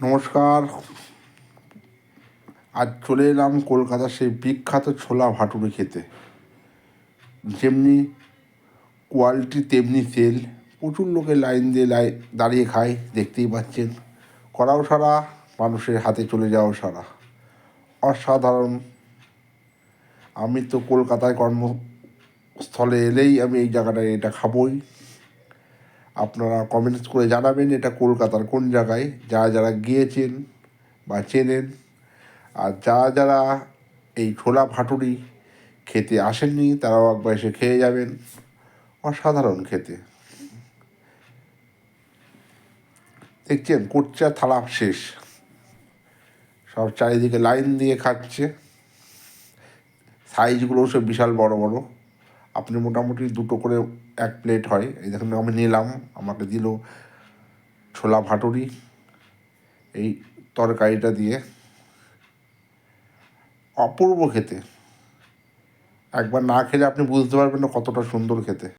নমস্কার। আজ চলে এলাম কলকাতার সেই বিখ্যাত ছোলা ভাটুরে খেতে। যেমনি কোয়ালিটি তেমনি তেল। প্রচুর লোকে লাইন দিয়ে দাঁড়িয়ে খায়, দেখতেই পাচ্ছেন। করাও সারা, মানুষের হাতে চলে যাওয়াও সারা। অসাধারণ। আমি তো কলকাতায় কর্মস্থলে এলেই আমি এই জায়গাটায় এটা খাবই। আপনারা কমেন্টস করে জানাবেন এটা কলকাতার কোন জায়গায়, যারা যারা গিয়েছেন বা চেনেন। আর যারা এই ছোলা ভাটুরি খেতে আসেননি তারাও একবার এসে খেয়ে যাবেন। অসাধারণ খেতে। দেখছেন কোচ্চা থালা শেষ, সব চারিদিকে লাইন দিয়ে খাচ্ছে। সাইজগুলোও সব বিশাল বড় বড়। আপনি মোটামুটি দুটো করে এক প্লেট হয়। এই দেখুন আমি নিলাম, আমাকে দিল ছোলা ভাটুরি এই তরকারিটা দিয়ে। অপূর্ব খেতে। একবার না খেলে আপনি বুঝতে পারবেন না কতটা সুন্দর খেতে।